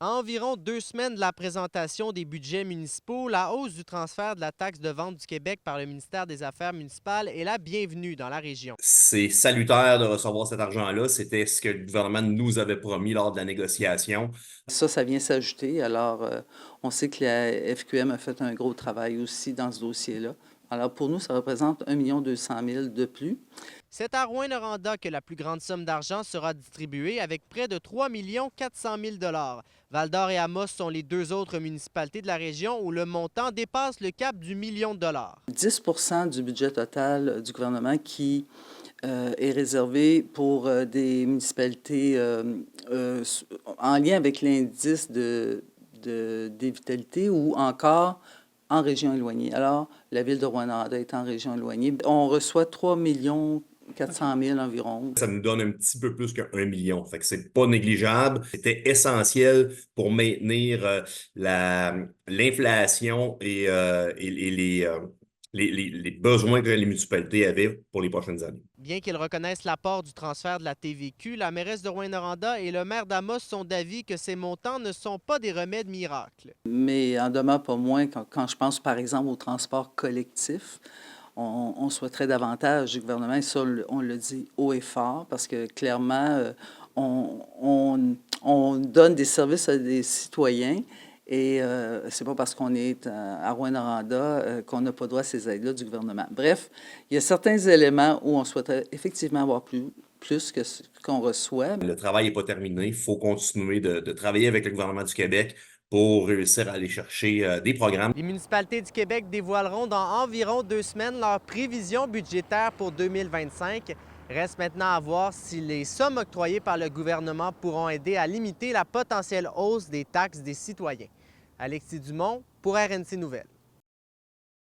À environ 2 semaines de la présentation des budgets municipaux, la hausse du transfert de la taxe de vente du Québec par le ministère des Affaires municipales est la bienvenue dans la région. C'est salutaire de recevoir cet argent-là. C'était ce que le gouvernement nous avait promis lors de la négociation. Ça vient s'ajouter. Alors, on sait que la FQM a fait un gros travail aussi dans ce dossier-là. Alors, pour nous, ça représente 1,2 million de plus. C'est à Rouyn-Noranda que la plus grande somme d'argent sera distribuée avec près de 3 400 000 Val-d'Or et Amos sont les deux autres municipalités de la région où le montant dépasse le cap du million de dollars. 10 du budget total du gouvernement qui est réservé pour des municipalités en lien avec l'indice des vitalités ou encore en région éloignée. Alors, la ville de Rouyn-Noranda est en région éloignée. On reçoit 3 400 000 environ. Ça nous donne un petit peu plus qu'1 million. Fait que c'est pas négligeable. C'était essentiel pour maintenir l'inflation et les besoins que les municipalités avaient pour les prochaines années. Bien qu'ils reconnaissent l'apport du transfert de la TVQ, la mairesse de Rouyn-Noranda et le maire d'Amos sont d'avis que ces montants ne sont pas des remèdes miracles. Mais en demeure pas moins, quand je pense par exemple au transport collectif, on souhaiterait davantage du gouvernement, et ça, on le dit haut et fort, parce que clairement, on donne des services à des citoyens et c'est pas parce qu'on est à Rouyn-Noranda qu'on n'a pas droit à ces aides-là du gouvernement. Bref, il y a certains éléments où on souhaiterait effectivement avoir plus que ce qu'on reçoit. Le travail n'est pas terminé. Il faut continuer de travailler avec le gouvernement du Québec pour réussir à aller chercher des programmes. Les municipalités du Québec dévoileront dans environ 2 semaines leurs prévisions budgétaires pour 2025. Reste maintenant à voir si les sommes octroyées par le gouvernement pourront aider à limiter la potentielle hausse des taxes des citoyens. Alexis Dumont pour RNC Nouvelles.